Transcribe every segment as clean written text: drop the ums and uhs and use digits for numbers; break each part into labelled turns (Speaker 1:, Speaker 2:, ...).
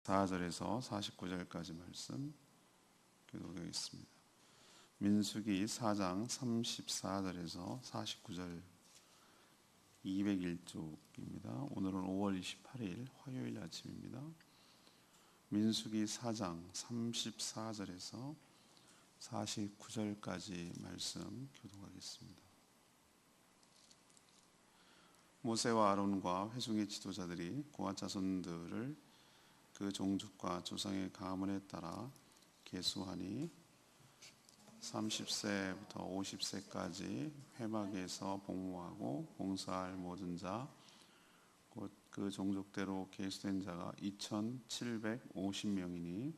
Speaker 1: 4절에서 49절까지 말씀 교독하겠습니다. 민수기 4장 34절에서 49절 201쪽입니다. 오늘은 5월 28일 화요일 아침입니다. 민수기 4장 34절에서 49절까지 말씀 교독하겠습니다. 모세와 아론과 회중의 지도자들이 고핫 자손들을 그 종족과 조상의 가문에 따라 계수하니 30세부터 50세까지 회막에서 복무하고 봉사할 모든 자 곧 그 종족대로 계수된 자가 2750명이니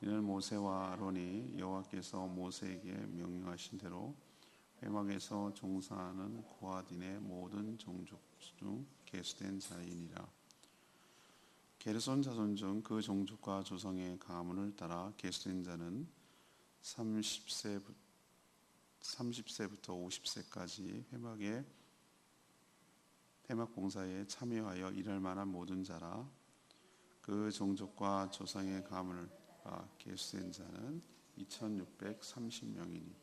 Speaker 1: 이는 모세와 아론이 여호와께서 모세에게 명령하신 대로 회막에서 종사하는 고핫인의 모든 종족 중 계수된 자이니라. 게르손 자손 중 그 종족과 조상의 가문을 따라 계수된 자는 30세부터 50세까지 회막 봉사에 참여하여 일할 만한 모든 자라. 그 종족과 조상의 가문을 따라 계수된 자는 2630명이니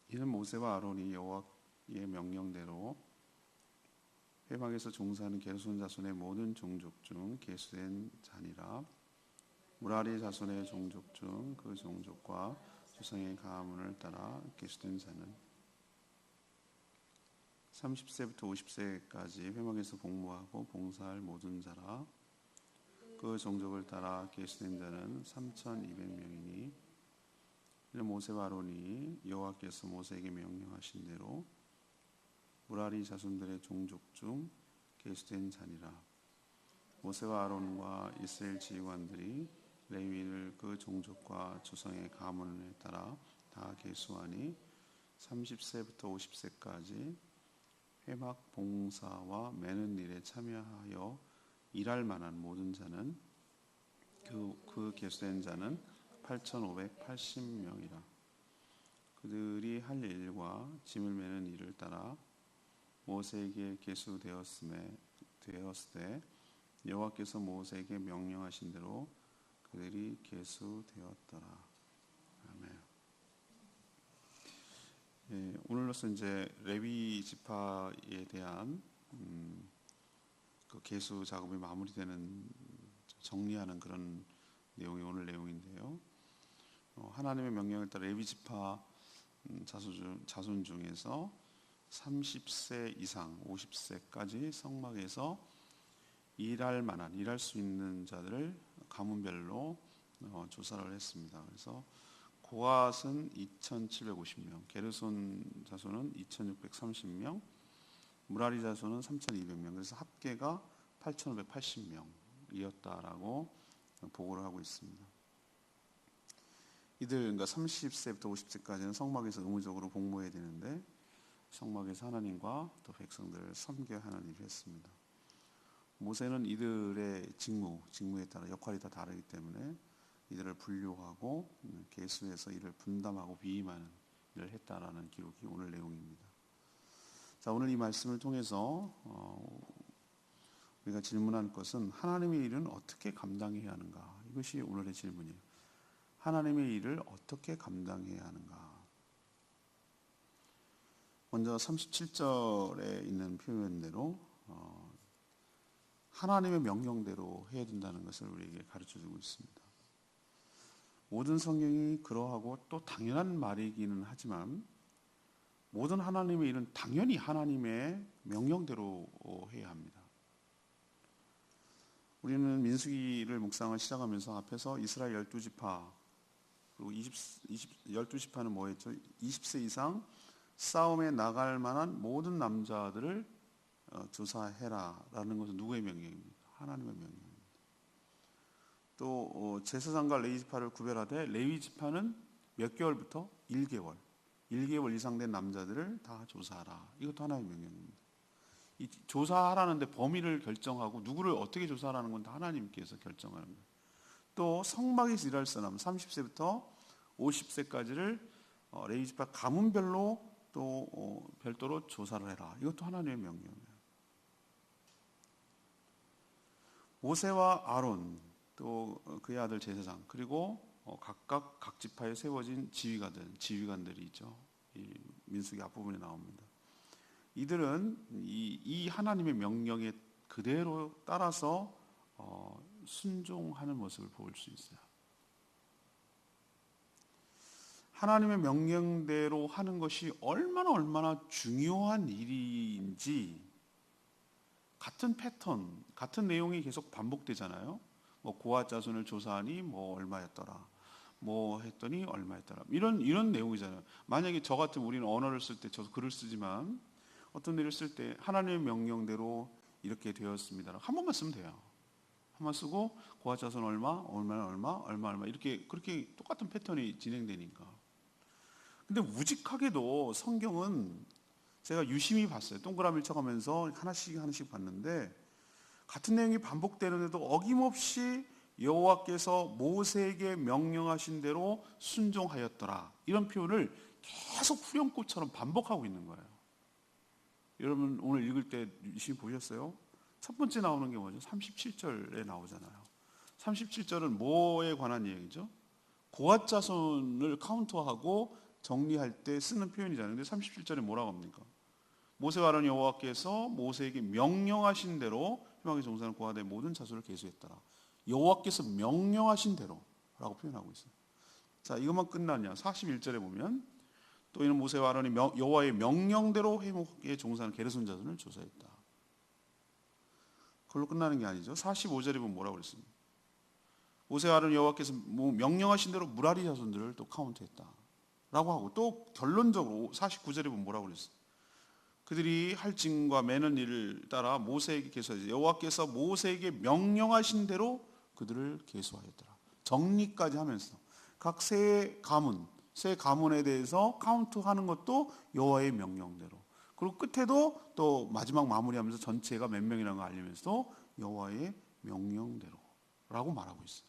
Speaker 1: 이는 모세와 아론이 여호와의 명령대로 회막에서 종사하는 게르손 자손의 모든 종족 중 계수된 자니라. 무라리 자손의 종족 중 그 종족과 조상의 가문을 따라 계수된 자는 30세부터 50세까지 회막에서 복무하고 봉사할 모든 자라. 그 종족을 따라 계수된 자는 3200명이니 이는 모세와 아론이 여호와께서 모세에게 명령하신 대로 무라리 자손들의 종족 중 계수된 자니라. 모세와 아론과 이스라엘 지휘관들이 레위인을 그 종족과 조상의 가문에 따라 다 계수하니 30세부터 50세까지 회막 봉사와 매는 일에 참여하여 일할 만한 모든 자는 그 계수된 자는 8580명이라. 그들이 할 일과 짐을 매는 일을 따라 모세에게 계수되었을 때 여호와께서 모세에게 명령하신 대로 그들이 계수되었더라. 아멘. 오늘로서 이제 레위 지파에 대한 그 계수 작업이 마무리되는 정리하는 그런 내용이 오늘 내용인데요. 하나님의 명령에 따라 레위 지파 자손 중에서 30세 이상 50세까지 성막에서 일할 수 있는 자들을 가문별로 조사를 했습니다. 그래서 고핫은 2750명, 게르손 자손은 2630명, 무라리 자손은 3200명. 그래서 합계가 8580명이었다라고 보고를 하고 있습니다. 이들 그러니까 30세부터 50세까지는 성막에서 의무적으로 복무해야 되는데 성막에서 하나님과 또 백성들을 섬겨야 하는 일을 했습니다. 모세는 이들의 직무에 따라 역할이 다 다르기 때문에 이들을 분류하고 계수해서 이를 분담하고 위임하는 일을 했다라는 기록이 오늘 내용입니다. 자, 오늘 이 말씀을 통해서 우리가 질문할 것은 하나님의 일은 어떻게 감당해야 하는가? 이것이 오늘의 질문이에요. 하나님의 일을 어떻게 감당해야 하는가? 먼저 37절에 있는 표현대로 하나님의 명령대로 해야 된다는 것을 우리에게 가르쳐주고 있습니다. 모든 성경이 그러하고 또 당연한 말이기는 하지만 모든 하나님의 일은 당연히 하나님의 명령대로 해야 합니다. 우리는 민수기를 묵상을 시작하면서 앞에서 이스라엘 12지파 그리고 12지파는 뭐였죠? 20세 이상 싸움에 나갈 만한 모든 남자들을 조사해라 라는 것은 누구의 명령입니까? 하나님의 명령입니다. 또 제사장과 레위지파를 구별하되 레위지파는 몇 개월부터? 1개월 이상 된 남자들을 다 조사하라. 이것도 하나님의 명령입니다. 이 조사하라는데 범위를 결정하고 누구를 어떻게 조사하라는 건 다 하나님께서 결정하는 거예요. 또 성막에서 일할 사람 30세부터 50세까지를 레위지파 가문별로 또 별도로 조사를 해라. 이것도 하나님의 명령이에요. 모세와 아론 또 그의 아들 제사장 그리고 각각 각 지파에 세워진 지휘관들이 있죠. 이 민수기 앞부분에 나옵니다. 이들은 이 하나님의 명령에 그대로 따라서 순종하는 모습을 볼 수 있어요. 하나님의 명령대로 하는 것이 얼마나 중요한 일인지 같은 패턴, 같은 내용이 계속 반복되잖아요. 뭐 고아 자손을 조사하니 뭐 얼마였더라. 뭐 했더니 얼마였더라. 이런 내용이잖아요. 만약에 저 같은 우리는 언어를 쓸 때 저도 글을 쓰지만 어떤 일을 쓸 때 하나님의 명령대로 이렇게 되었습니다. 한 번만 쓰면 돼요. 한 번 쓰고 고아 자손 얼마 이렇게 그렇게 똑같은 패턴이 진행되니까. 근데 우직하게도 성경은 제가 유심히 봤어요. 동그라미를 쳐가면서 하나씩 봤는데 같은 내용이 반복되는데도 어김없이 여호와께서 모세에게 명령하신 대로 순종하였더라. 이런 표현을 계속 후렴구처럼 반복하고 있는 거예요. 여러분 오늘 읽을 때 유심히 보셨어요? 첫 번째 나오는 게 뭐죠? 37절에 나오잖아요. 37절은 뭐에 관한 얘기죠? 고아 자손을 카운트하고 정리할 때 쓰는 표현이잖아요. 근데 37절에 뭐라고 합니까? 모세와 아론 여호와께서 모세에게 명령하신 대로 희망의 종사는 고아들의 모든 자손을 계수했더라. 여호와께서 명령하신 대로라고 표현하고 있어요. 자, 이것만 끝나냐? 41절에 보면 또 이는 모세와 아론이 여호와의 명령대로 회목의 종사는 게르손 자손을 조사했다. 그걸로 끝나는 게 아니죠. 45절에 보면 뭐라고 그랬습니까? 모세와 아론 여호와께서 명령하신 대로 무라리 자손들을 또 카운트했다. 라고 하고 또 결론적으로 49절에 보면 뭐라고 그랬어요? 그들이 할 증과 매는 일을 따라 모세에게 계수하지 여호와께서 모세에게 명령하신 대로 그들을 계수하였더라. 정리까지 하면서 각 세 가문에 대해서 카운트하는 것도 여호와의 명령대로. 그리고 끝에도 또 마지막 마무리하면서 전체가 몇 명이라는 걸 알리면서 여호와의 명령대로라고 말하고 있어요.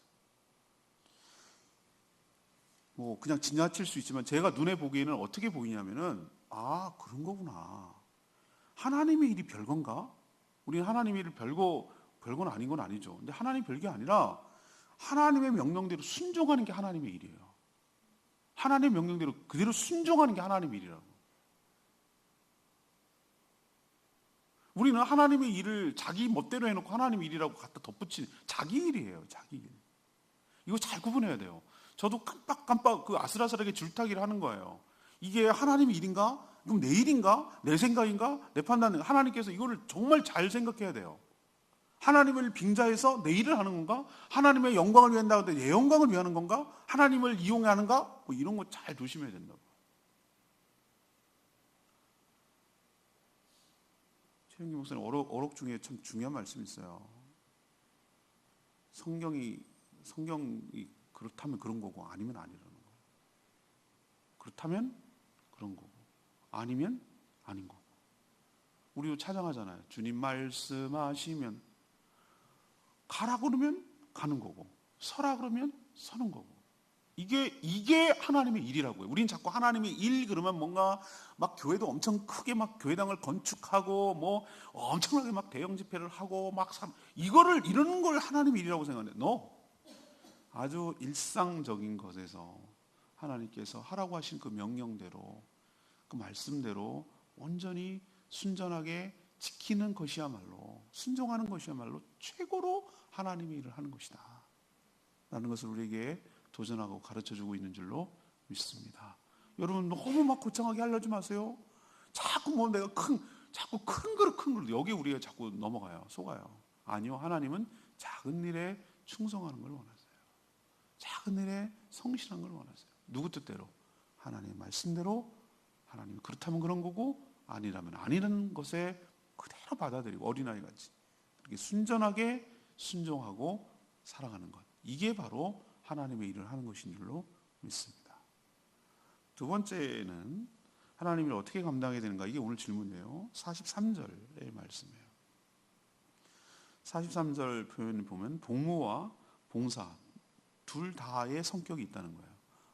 Speaker 1: 뭐 그냥 지나칠 수 있지만 제가 눈에 보기에는 어떻게 보이냐면은 아 그런 거구나. 하나님의 일이 별건가? 우리는 하나님의 일을 별건 아닌 건 아니죠. 근데 하나님 별게 아니라 하나님의 명령대로 순종하는 게 하나님의 일이에요. 하나님의 명령대로 그대로 순종하는 게 하나님의 일이라고. 우리는 하나님의 일을 자기 멋대로 해놓고 하나님의 일이라고 갖다 덧붙이는 자기 일이에요. 자기 일. 이거 잘 구분해야 돼요. 저도 깜빡 그 아슬아슬하게 줄타기를 하는 거예요. 이게 하나님의 일인가? 그럼 내 일인가? 내 생각인가? 내 판단인가? 하나님께서 이거를 정말 잘 생각해야 돼요. 하나님을 빙자해서 내 일을 하는 건가? 하나님의 영광을 위한다고 하는데 내 영광을 위하는 건가? 하나님을 이용하는가? 뭐 이런 거 잘 조심해야 된다고. 최영기 목사님 어록 중에 참 중요한 말씀이 있어요. 성경이 그렇다면 그런 거고 아니면 아니라는 거예요. 그렇다면 그런 거고 아니면 아닌 거고. 우리도 찬양하잖아요. 주님 말씀하시면 가라 그러면 가는 거고 서라 그러면 서는 거고. 이게 하나님의 일이라고요. 우리는 자꾸 하나님의 일 그러면 뭔가 막 교회도 엄청 크게 막 교회당을 건축하고 뭐 엄청나게 막 대형 집회를 하고 막 이런 걸 하나님의 일이라고 생각하는데 아주 일상적인 것에서 하나님께서 하라고 하신 그 명령대로 그 말씀대로 온전히 순전하게 지키는 것이야말로 순종하는 것이야말로 최고로 하나님의 일을 하는 것이다 라는 것을 우리에게 도전하고 가르쳐주고 있는 줄로 믿습니다. 여러분 너무 막 거창하게 하려지 마세요. 자꾸 뭐 내가 자꾸 큰 그릇 여기 우리가 자꾸 넘어가요. 속아요. 아니요. 하나님은 작은 일에 충성하는 걸 원하세요. 작은 일에 성실한 걸 원하세요. 누구 뜻대로? 하나님의 말씀대로. 하나님이 그렇다면 그런 거고 아니라면 아니라는 것에 그대로 받아들이고 어린아이같이 그렇게 순전하게 순종하고 살아가는 것. 이게 바로 하나님의 일을 하는 것인 줄로 믿습니다. 두 번째는 하나님을 어떻게 감당해야 되는가? 이게 오늘 질문이에요. 43절의 말씀이에요. 43절 표현을 보면 복무와 봉사 둘 다의 성격이 있다는 거예요.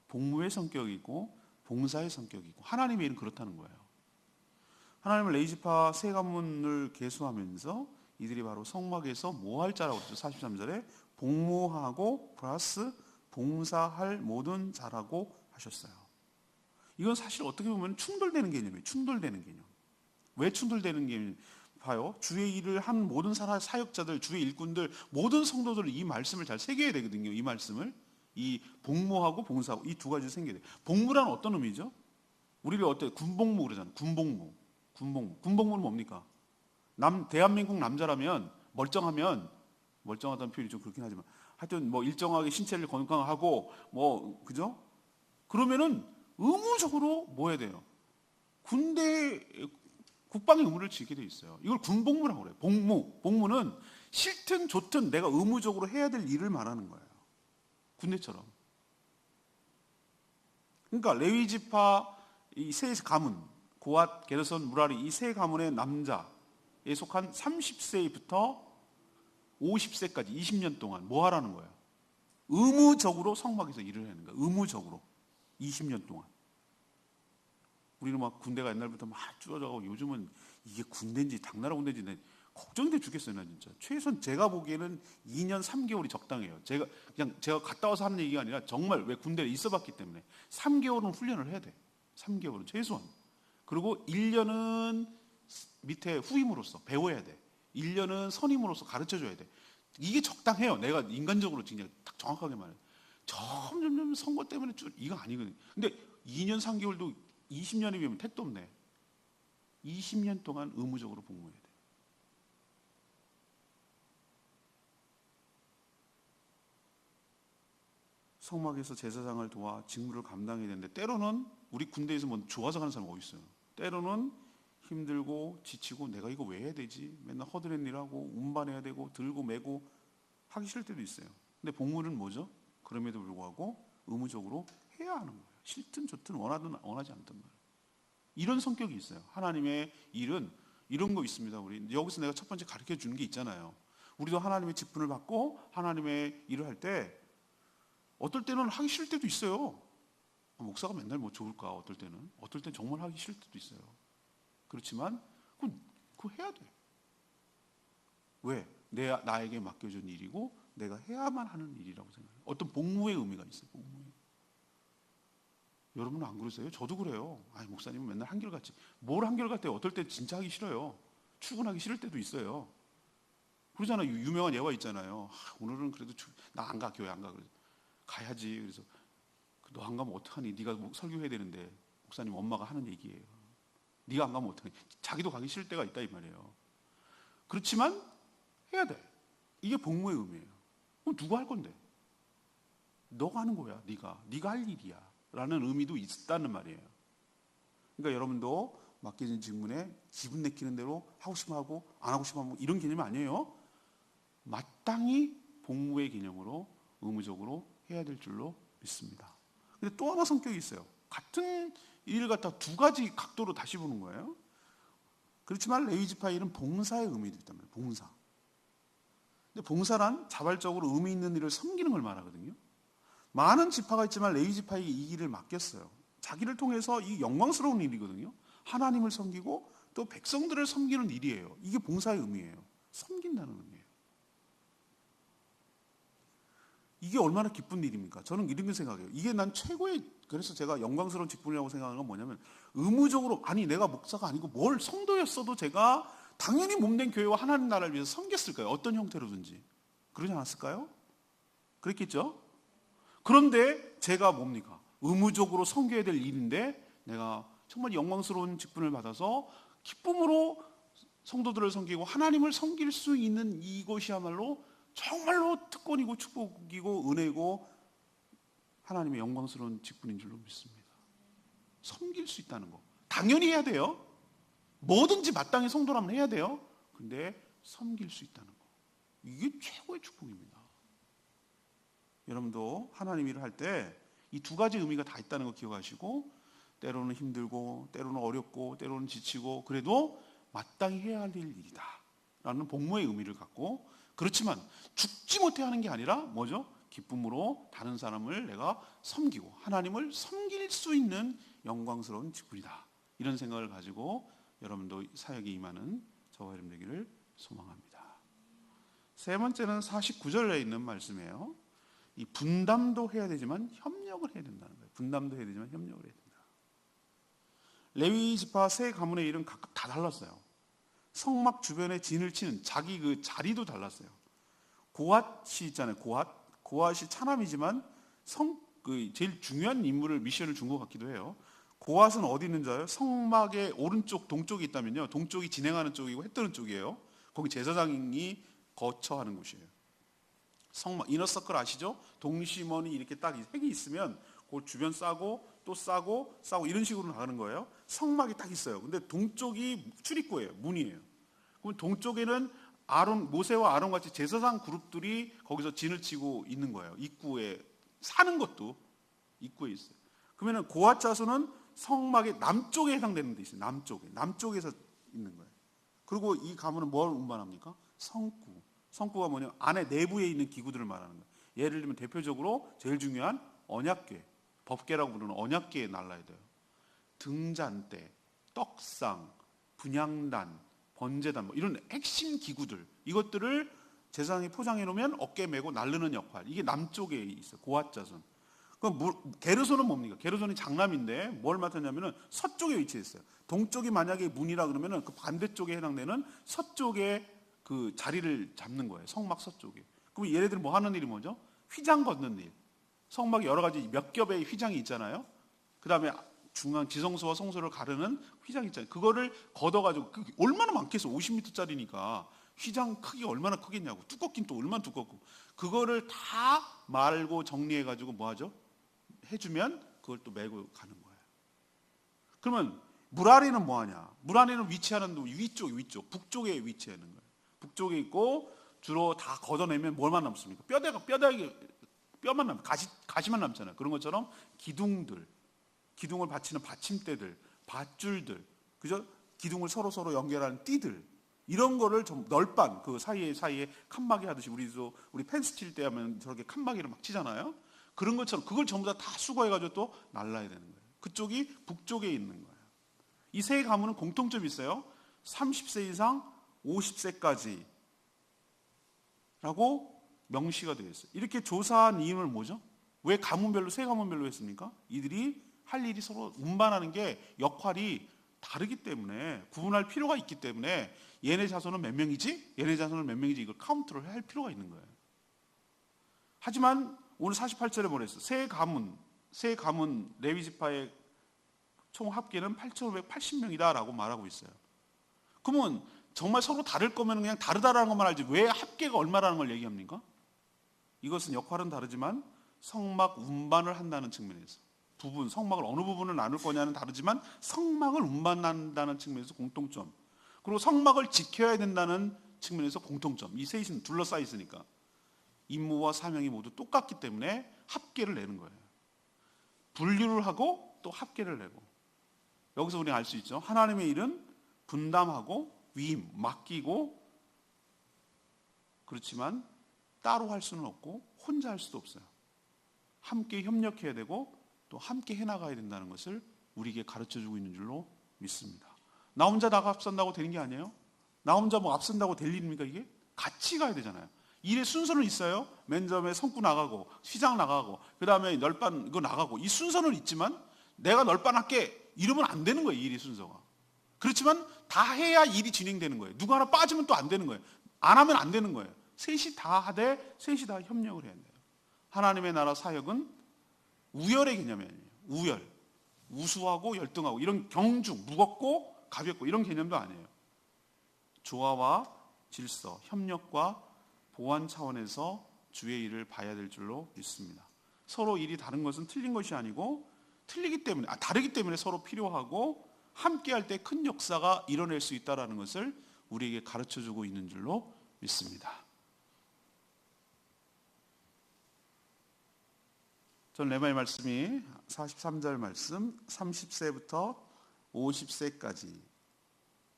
Speaker 1: 복무의 성격이 있고 봉사의 성격이 있고 하나님의 일은 그렇다는 거예요. 하나님은 레위지파 세 가문을 계수하면서 이들이 바로 성막에서 뭐 할 자라고 그랬죠? 43절에 복무하고 플러스 봉사할 모든 자라고 하셨어요. 이건 사실 어떻게 보면 충돌되는 개념이에요. 충돌되는 개념. 왜 충돌되는 개념? 봐요. 주의 일을 한 모든 사역자들, 주의 일꾼들, 모든 성도들 이 말씀을 잘 새겨야 되거든요. 이 말씀을. 이 복무하고 봉사하고 이 두 가지 생겨야 돼요. 복무란 어떤 의미죠? 우리가 어때? 군복무 그러잖아요. 군복무. 군복무는 뭡니까? 대한민국 남자라면 멀쩡하다는 표현이 좀 그렇긴 하지만 하여튼 뭐 일정하게 신체를 건강하고 뭐 그죠? 그러면은 의무적으로 뭐 해야 돼요? 군대 국방의 의무를 지게 돼 있어요. 이걸 군복무라고 그래요. 복무는 싫든 좋든 내가 의무적으로 해야 될 일을 말하는 거예요. 군대처럼. 그러니까 레위 지파 이 세 가문, 고앗, 게르손, 무라리 이 세 가문의 남자에 속한 30세부터 50세까지 20년 동안 뭐 하라는 거예요? 의무적으로 성막에서 일을 하는 거예요. 의무적으로 20년 동안. 우리는 막 군대가 옛날부터 막 줄어져가고 요즘은 이게 군대인지 당나라 군대인지 걱정돼 죽겠어요. 나 진짜. 최소한 제가 보기에는 2년 3개월이 적당해요. 제가 갔다 와서 하는 얘기가 아니라 정말 왜 군대에 있어봤기 때문에 3개월은 훈련을 해야 돼. 3개월은 최소한. 그리고 1년은 밑에 후임으로서 배워야 돼. 1년은 선임으로서 가르쳐줘야 돼. 이게 적당해요. 내가 인간적으로 그냥 딱 정확하게 말해요. 점점 선거 때문에 이거 아니거든요. 근데 2년 3개월도 20년에 비하면 택도 없네. 20년 동안 의무적으로 복무해야 돼. 성막에서 제사장을 도와 직무를 감당해야 되는데 때로는 우리 군대에서 뭐 좋아서 가는 사람 어디 있어요? 때로는 힘들고 지치고 내가 이거 왜 해야 되지? 맨날 허드렛 일하고 운반해야 되고 들고 메고 하기 싫을 때도 있어요. 근데 복무는 뭐죠? 그럼에도 불구하고 의무적으로 해야 하는 거예요. 싫든 좋든 원하든 원하지 않든 말이에요. 이런 성격이 있어요. 하나님의 일은 이런 거 있습니다. 우리 여기서 내가 첫 번째 가르쳐 주는 게 있잖아요. 우리도 하나님의 직분을 받고 하나님의 일을 할 때 어떨 때는 하기 싫을 때도 있어요. 목사가 맨날 뭐 좋을까? 어떨 때는 정말 하기 싫을 때도 있어요. 그렇지만 그거 해야 돼. 왜? 나에게 맡겨준 일이고 내가 해야만 하는 일이라고 생각해요. 어떤 복무의 의미가 있어요. 복무의. 여러분은 안 그러세요? 저도 그래요. 아니 목사님은 맨날 한결같이. 뭘 한결같아? 어떨 때 진짜 하기 싫어요. 출근하기 싫을 때도 있어요. 그러잖아요. 유명한 예화 있잖아요. 오늘은 그래도 나 안 가. 교회 안 가. 그래서 가야지. 그래서 너 안 가면 어떡하니? 네가 설교해야 되는데. 목사님 엄마가 하는 얘기예요. 네가 안 가면 어떡하니? 자기도 가기 싫을 때가 있다 이 말이에요. 그렇지만 해야 돼. 이게 복무의 의미예요. 그럼 누가 할 건데? 너가 하는 거야. 네가 할 일이야. 라는 의미도 있다는 말이에요. 그러니까 여러분도 맡겨진 직문에 기분 내키는 대로 하고 싶으면 하고 안 하고 싶으면 하고 이런 개념이 아니에요. 마땅히 복무의 개념으로 의무적으로 해야 될 줄로 믿습니다. 근데 또 하나 성격이 있어요. 같은 일을 갖다 두 가지 각도로 다시 보는 거예요. 그렇지만 레위 지파의 일은 봉사의 의미도 있단 말이에요. 봉사. 근데 봉사란 자발적으로 의미 있는 일을 섬기는 걸 말하거든요. 많은 지파가 있지만 레위 지파에게 이 일을 맡겼어요. 자기를 통해서 이 영광스러운 일이거든요. 하나님을 섬기고 또 백성들을 섬기는 일이에요. 이게 봉사의 의미예요. 섬긴다는 의미예요. 이게 얼마나 기쁜 일입니까? 저는 이런 생각해요. 이게 난 최고의, 그래서 제가 영광스러운 직분이라고 생각하는 건 뭐냐면 의무적으로, 아니 내가 목사가 아니고 뭘 성도였어도 제가 당연히 몸된 교회와 하나님 나라를 위해서 섬겼을 거예요. 어떤 형태로든지. 그러지 않았을까요? 그랬겠죠? 그런데 제가 뭡니까? 의무적으로 섬겨야 될 일인데 내가 정말 영광스러운 직분을 받아서 기쁨으로 성도들을 섬기고 하나님을 섬길 수 있는 이것이야말로 정말로 특권이고 축복이고 은혜고 하나님의 영광스러운 직분인 줄로 믿습니다. 섬길 수 있다는 거. 당연히 해야 돼요. 뭐든지 마땅히 성도라면 해야 돼요. 근데 섬길 수 있다는 거. 이게 최고의 축복입니다. 여러분도 하나님 일을 할 때 이 두 가지 의미가 다 있다는 거 기억하시고 때로는 힘들고 때로는 어렵고 때로는 지치고 그래도 마땅히 해야 할 일이다 라는 복무의 의미를 갖고, 그렇지만 죽지 못해 하는 게 아니라 뭐죠? 기쁨으로 다른 사람을 내가 섬기고 하나님을 섬길 수 있는 영광스러운 직분이다. 이런 생각을 가지고 여러분도 사역에 임하는 저와 여러분 되기를 소망합니다. 세 번째는 49절에 있는 말씀이에요. 이 분담도 해야 되지만 협력을 해야 된다는 거예요. 분담도 해야 되지만 협력을 해야 된다. 레위 지파 세 가문의 일은 각각 다 달랐어요. 성막 주변에 진을 치는 자기 그 자리도 달랐어요. 고핫이 있잖아요. 고핫이 차남이지만 그 제일 중요한 인물을 미션을 준 것 같기도 해요. 고핫은 어디 있는 줄 알아요? 성막의 오른쪽 동쪽이 있다면요, 동쪽이 진행하는 쪽이고 해 뜨는 쪽이에요. 거기 제사장이 거처하는 곳이에요. 성막 이너서클 아시죠? 동심원이 이렇게 딱 색이 있으면 그 주변 싸고 또 싸고 이런 식으로 나가는 거예요. 성막이 딱 있어요. 근데 동쪽이 출입구예요. 문이에요. 그럼 동쪽에는 모세와 아론 같이 제사장 그룹들이 거기서 진을 치고 있는 거예요. 입구에 사는 것도 입구에 있어요. 그러면 고핫 자손은 성막의 남쪽에 해당되는 데 있어요. 남쪽에서 있는 거예요. 그리고 이 가문은 뭘 운반합니까? 성구가 뭐냐? 안에 내부에 있는 기구들을 말하는 거예요. 예를 들면 대표적으로 제일 중요한 언약궤, 법궤라고 부르는 언약궤에 날라야 돼요. 등잔대, 떡상, 분향단, 번제단, 이런 핵심 기구들, 이것들을 제사장이 포장해 놓으면 어깨에 메고 날르는 역할. 이게 남쪽에 있어요. 고핫 자손. 그럼 게르손은 뭡니까? 게르손이 장남인데 뭘 맡았냐면은 서쪽에 위치했어요. 동쪽이 만약에 문이라 그러면은 그 반대쪽에 해당되는 서쪽에 그 자리를 잡는 거예요. 성막 서쪽에. 그럼 얘네들은 뭐 하는 일이 뭐죠? 휘장 걷는 일. 성막에 여러 가지 몇 겹의 휘장이 있잖아요. 그 다음에 중앙 지성소와 성소를 가르는 휘장 있잖아요. 그거를 걷어가지고 얼마나 많겠어? 50m짜리니까 휘장 크기가 얼마나 크겠냐고. 두껍긴 또 얼마나 두껍고. 그거를 다 말고 정리해가지고 뭐 하죠? 해주면 그걸 또 메고 가는 거예요. 그러면 물 아래는 뭐 하냐? 물 아래는 위치하는 위쪽, 북쪽에 위치하는 거예요. 북쪽에 있고 주로 다 걷어내면 뭘만 남습니까? 뼈만 남, 가시만 남잖아요. 그런 것처럼 기둥을 받치는 받침대들, 밧줄들, 그죠? 기둥을 서로 연결하는 띠들, 이런 거를 좀 널빤 그 사이에 칸막이 하듯이 우리 펜스 칠 때 하면 저렇게 칸막이를 막 치잖아요. 그런 것처럼 그걸 전부 다 수거해가지고 또 날라야 되는 거예요. 그쪽이 북쪽에 있는 거예요. 이 세 가문은 공통점이 있어요. 30세 이상 50세까지라고 명시가 되어 있어요. 이렇게 조사한 이유는 뭐죠? 왜 세 가문별로 했습니까? 이들이 할 일이 서로 운반하는 게 역할이 다르기 때문에, 구분할 필요가 있기 때문에 얘네 자손은 몇 명이지? 얘네 자손은 몇 명이지? 이걸 카운트를 할 필요가 있는 거예요. 하지만 오늘 48절에 뭐랬어요? 세 가문 레위 지파의 총 합계는 8,580명이다 라고 말하고 있어요. 그러면 정말 서로 다를 거면 그냥 다르다라는 것만 알지 왜 합계가 얼마라는 걸 얘기합니까? 이것은 역할은 다르지만 성막 운반을 한다는 측면에서 성막을 어느 부분을 나눌 거냐는 다르지만 성막을 운반한다는 측면에서 공통점, 그리고 성막을 지켜야 된다는 측면에서 공통점, 이 셋이 둘러싸여 있으니까 임무와 사명이 모두 똑같기 때문에 합계를 내는 거예요. 분류를 하고 또 합계를 내고, 여기서 우리가 알 수 있죠. 하나님의 일은 분담하고 위임, 맡기고, 그렇지만 따로 할 수는 없고 혼자 할 수도 없어요. 함께 협력해야 되고 또 함께 해나가야 된다는 것을 우리에게 가르쳐주고 있는 줄로 믿습니다. 나 혼자 앞선다고 되는 게 아니에요. 나 혼자 뭐 앞선다고 될 일입니까? 이게 같이 가야 되잖아요. 일의 순서는 있어요. 맨 처음에 성구 나가고 휘장 나가고 그 다음에 널빤 이거 나가고, 이 순서는 있지만 내가 널빤할게 이러면 안 되는 거예요. 일이 순서가. 그렇지만 다 해야 일이 진행되는 거예요. 누구 하나 빠지면 또 안 되는 거예요. 안 하면 안 되는 거예요. 셋이 다 하되 셋이 다 협력을 해야 돼요. 하나님의 나라 사역은 우열의 개념이 아니에요. 우열, 우수하고 열등하고 이런 경중, 무겁고 가볍고 이런 개념도 아니에요. 조화와 질서, 협력과 보완 차원에서 주의 일을 봐야 될 줄로 믿습니다. 서로 일이 다른 것은 틀린 것이 아니고 다르기 때문에 서로 필요하고 함께할 때 큰 역사가 이뤄낼 수 있다는 것을 우리에게 가르쳐주고 있는 줄로 믿습니다. 전 레마의 말씀이 43절 말씀, 30세부터 50세까지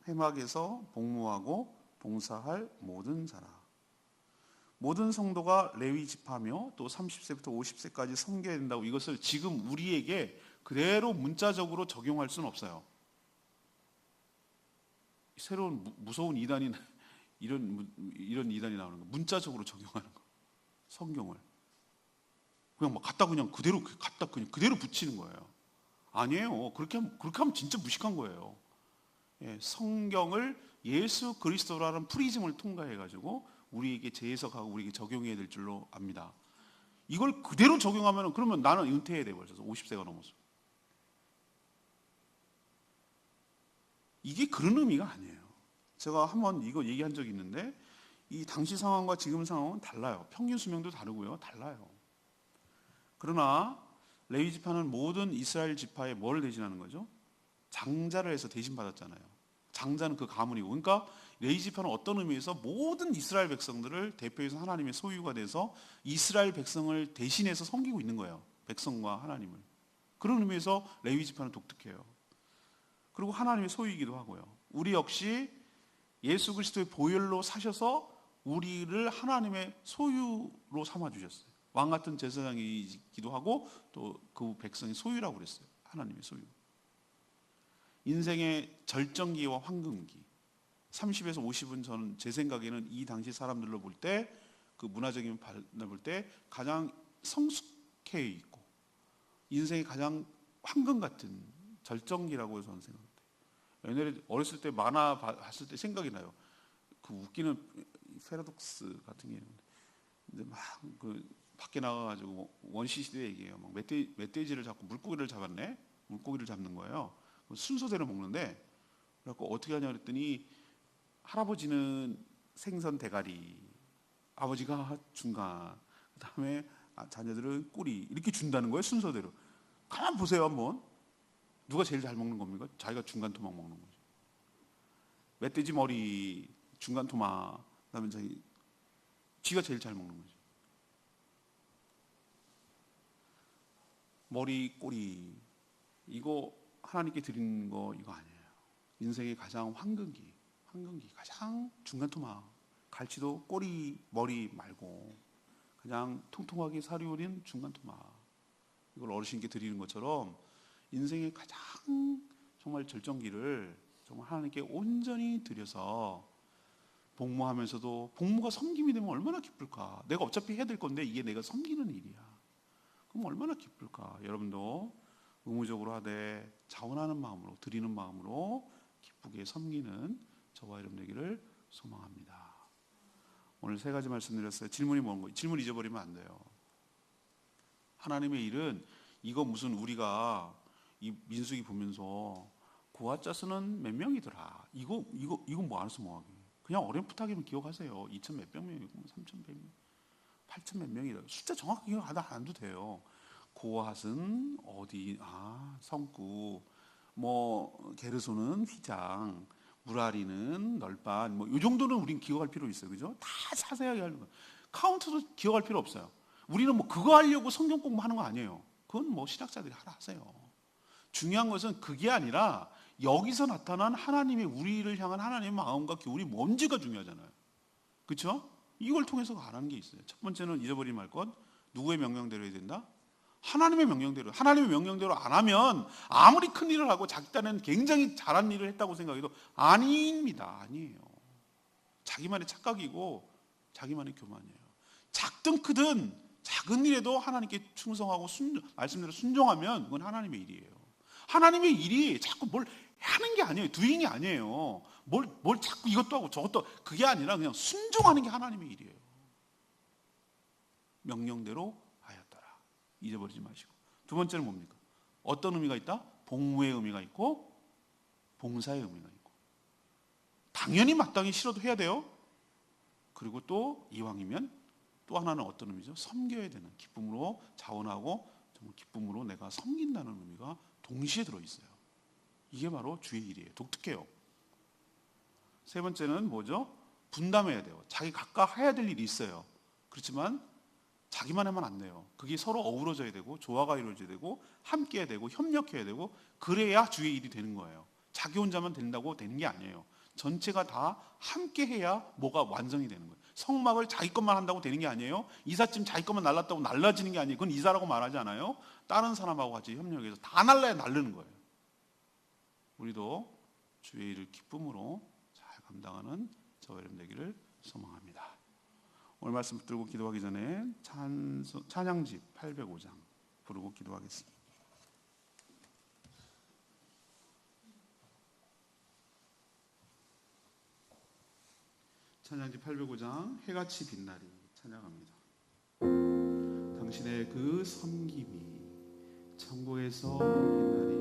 Speaker 1: 회막에서 복무하고 봉사할 모든 자라. 모든 성도가 레위 지파며 또 30세부터 50세까지 섬겨야 된다고, 이것을 지금 우리에게 그대로 문자적으로 적용할 수는 없어요. 새로운 무서운 이단이 이런 이단이 나오는 거. 문자적으로 적용하는 거. 성경을 그냥 막 그냥 그대로 붙이는 거예요. 아니에요. 그렇게 하면 진짜 무식한 거예요. 예, 성경을 예수 그리스도라는 프리즘을 통과해 가지고 우리에게 재해석하고 우리에게 적용해야 될 줄로 압니다. 이걸 그대로 적용하면 그러면 나는 은퇴해야 돼 버려서 50세가 넘어서. 이게 그런 의미가 아니에요. 제가 한번 이거 얘기한 적이 있는데 이 당시 상황과 지금 상황은 달라요. 평균 수명도 다르고요. 달라요. 그러나 레위 지파는 모든 이스라엘 지파에 뭘 대신하는 거죠? 장자를 해서 대신 받았잖아요. 장자는 그 가문이고, 그러니까 레위 지파는 어떤 의미에서 모든 이스라엘 백성들을 대표해서 하나님의 소유가 돼서 이스라엘 백성을 대신해서 섬기고 있는 거예요. 백성과 하나님을. 그런 의미에서 레위 지파는 독특해요. 그리고 하나님의 소유이기도 하고요. 우리 역시 예수 그리스도의 보혈로 사셔서 우리를 하나님의 소유로 삼아 주셨어요. 왕 같은 제사장이기도 하고 또 그 백성의 소유라고 그랬어요. 하나님의 소유. 인생의 절정기와 황금기. 30에서 50은 저는 제 생각에는 이 당시 사람들로 볼 때 그 문화적인 발을 볼 때 가장 성숙해 있고 인생의 가장 황금 같은 절정기라고 저는 생각합니다. 옛날에 어렸을 때 만화 봤을 때 생각이 나요. 그 웃기는 패러독스 같은 게 있는데 막 그 밖에 나가가지고 원시 시대 얘기예요. 막 멧돼지를 잡고 물고기를 잡았네. 물고기를 잡는 거예요. 순서대로 먹는데 그래갖고 어떻게 하냐 그랬더니 할아버지는 생선 대가리, 아버지가 중간, 그다음에 자녀들은 꼬리 이렇게 준다는 거예요. 순서대로. 가만 보세요 한번. 누가 제일 잘 먹는 겁니까? 자기가 중간 토막 먹는 거죠. 멧돼지 머리, 중간 토막, 그다음에 쥐가 제일 잘 먹는 거죠. 머리, 꼬리 이거 하나님께 드리는 거 이거 아니에요. 인생의 가장 황금기 가장 중간 토막. 갈치도 꼬리, 머리 말고 그냥 통통하게 살이 우린 중간 토막. 이걸 어르신께 드리는 것처럼 인생의 가장 정말 절정기를 정말 하나님께 온전히 드려서 복무하면서도 복무가 섬김이 되면 얼마나 기쁠까. 내가 어차피 해야 될 건데 이게 내가 섬기는 일이야. 그럼 얼마나 기쁠까. 여러분도 의무적으로 하되 자원하는 마음으로 드리는 마음으로 기쁘게 섬기는 저와 여러분 되기를 소망합니다. 오늘 세 가지 말씀드렸어요. 질문이 뭔가요? 질문 잊어버리면 안 돼요. 하나님의 일은 이거 무슨 우리가 이 민수기 보면서 고아자수는 몇 명이더라. 이거 뭐 알아서 뭐하게. 그냥 어렴풋하게만 기억하세요. 2천 몇백 명이고 3천 몇 명, 8천 몇 명이다. 숫자 정확히 기억 안 해도 돼요. 고앗은 어디? 성구. 뭐 게르손은 휘장. 무라리는 널반. 뭐 이 정도는 우린 기억할 필요 있어요. 그죠? 다 자세하게 하는 거예요. 카운트도 기억할 필요 없어요. 우리는 뭐 그거 하려고 성경 공부하는 거 아니에요. 그건 뭐 신학자들이 하세요. 중요한 것은 그게 아니라 여기서 나타난 하나님의 우리를 향한 하나님의 마음과 기울이 뭔지가 중요하잖아요. 그렇죠? 이걸 통해서 가라는 게 있어요. 첫 번째는 잊어버리지 말 것. 누구의 명령대로 해야 된다? 하나님의 명령대로. 하나님의 명령대로 안 하면 아무리 큰 일을 하고 자기 딴에는 굉장히 잘한 일을 했다고 생각해도 아닙니다. 아니에요. 자기만의 착각이고 자기만의 교만이에요. 작든 크든 작은 일에도 하나님께 충성하고 말씀대로 순종하면 그건 하나님의 일이에요. 하나님의 일이 자꾸 뭘 하는 게 아니에요. 두잉이 아니에요. 뭘 자꾸 이것도 하고 저것도 그게 아니라 그냥 순종하는 게 하나님의 일이에요. 명령대로 하였더라. 잊어버리지 마시고. 두 번째는 뭡니까? 어떤 의미가 있다? 복무의 의미가 있고 봉사의 의미가 있고. 당연히 마땅히 싫어도 해야 돼요. 그리고 또 이왕이면 또 하나는 어떤 의미죠? 섬겨야 되는 기쁨으로 자원하고 정말 기쁨으로 내가 섬긴다는 의미가 동시에 들어있어요. 이게 바로 주의 일이에요. 독특해요. 세 번째는 뭐죠? 분담해야 돼요. 자기 각각 해야 될 일이 있어요. 그렇지만 자기만 하면 안 돼요. 그게 서로 어우러져야 되고 조화가 이루어져야 되고 함께 해야 되고 협력해야 되고 그래야 주의 일이 되는 거예요. 자기 혼자만 된다고 되는 게 아니에요. 전체가 다 함께 해야 뭐가 완성이 되는 거예요. 성막을 자기 것만 한다고 되는 게 아니에요. 이삿짐 자기 것만 날랐다고 날라지는 게 아니에요. 그건 이사라고 말하지 않아요. 다른 사람하고 같이 협력해서 다 날라야 날르는 거예요. 우리도 주의 일을 기쁨으로 잘 감당하는 저와 여러분 되기를 소망합니다. 오늘 말씀 붙들고 기도하기 전에 찬양집 805장 부르고 기도하겠습니다. 찬양집 805장 해같이 빛나리 찬양합니다. 당신의 그 섬김이 천국에서 빛나리.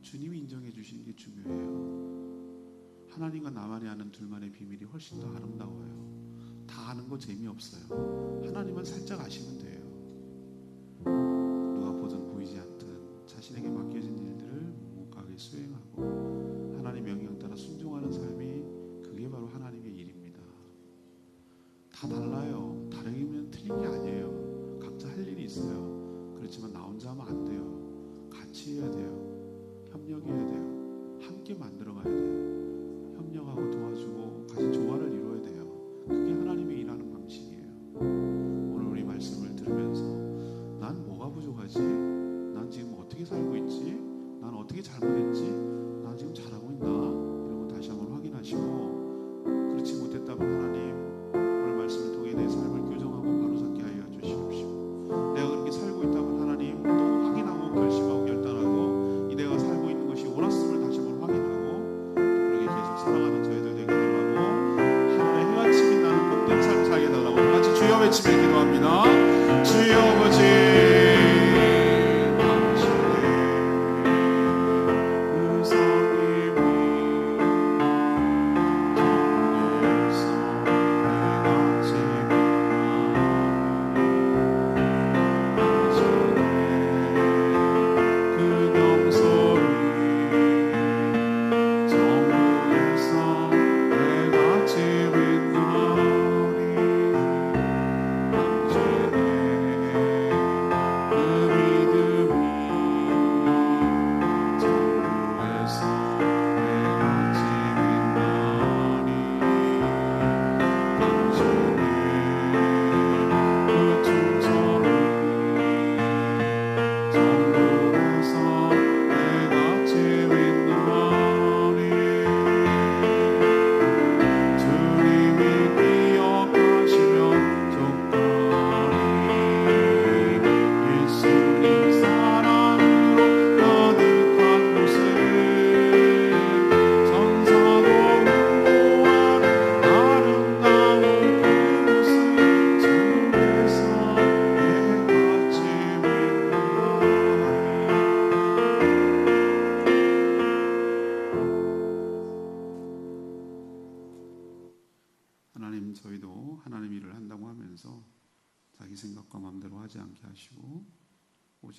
Speaker 1: 주님이 인정해 주시는 게 중요해요. 하나님과 나만이 아는 둘만의 비밀이 훨씬 더 아름다워요. 다 아는 거 재미없어요. 하나님은 살짝 아시면 돼요. 누가 보든 보이지 않든 자신에게 맡겨진 일들을 묵묵하게 수행하고 하나님 명령 따라 순종하는 삶이, 그게 바로 하나님의 일입니다. 다 달라요. 다르면 틀린 게 아니에요. 각자 할 일이 있어요. 그렇지만 나 혼자 하면 안 돼요. 같이 해야 돼요. 협력해야 돼요. 함께 만들어가야 돼요. 협력하고 도와주고 같이 조화를 이루어야 돼요. 그게 하나님의 일하는 방식이에요. 오늘 우리 말씀을 들으면서 난 뭐가 부족하지? 난 지금 어떻게 살고 있지? 난 어떻게 잘못했지? 난 지금 잘하고 있나? 이런 거 다시 한번 확인하시고, 그렇지 못했다면 하나님 오늘 말씀을 통해 내 삶을 교정하고 바로잡게 하여 주시옵시고, 내가 그렇게 살고 있다면 하나님 또 확인하고 결심하고 결단하고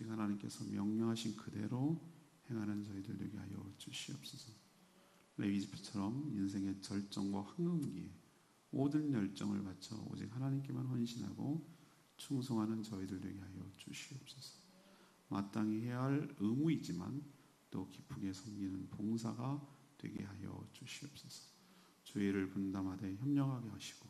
Speaker 1: 오직 하나님께서 명령하신 그대로 행하는 저희들 되게 하여 주시옵소서. 레위지표처럼 인생의 절정과 황금기에 모든 열정을 바쳐 오직 하나님께만 헌신하고 충성하는 저희들 되게 하여 주시옵소서. 마땅히 해야 할 의무이지만 또 기쁘게 섬기는 봉사가 되게 하여 주시옵소서. 주의를 분담하되 협력하게 하시고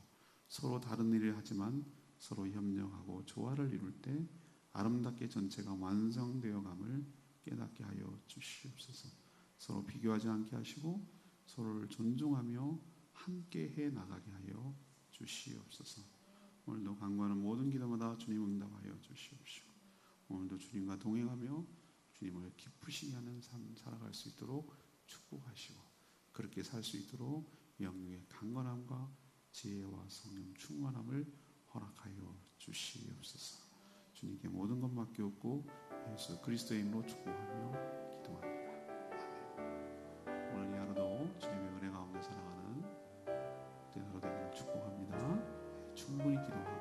Speaker 1: 서로 다른 일을 하지만 서로 협력하고 조화를 이룰 때 아름답게 전체가 완성되어감을 깨닫게 하여 주시옵소서. 서로 비교하지 않게 하시고 서로를 존중하며 함께 해 나가게 하여 주시옵소서. 오늘도 간구하는 모든 기도마다 주님 응답하여 주시옵시고 오늘도 주님과 동행하며 주님을 기쁘시게 하는 삶 살아갈 수 있도록 축복하시고 그렇게 살 수 있도록 영육의 강건함과 지혜와 성령 충만함을 허락하여 주시옵소서. 주님께 모든 것 맡기옵고 예수 그리스도의 이름으로 축복하며 기도합니다. 아멘. 오늘 이 하루도 주님의 은혜 가운데 살아가는 하루 되기를 축복합니다. 충분히 기도하고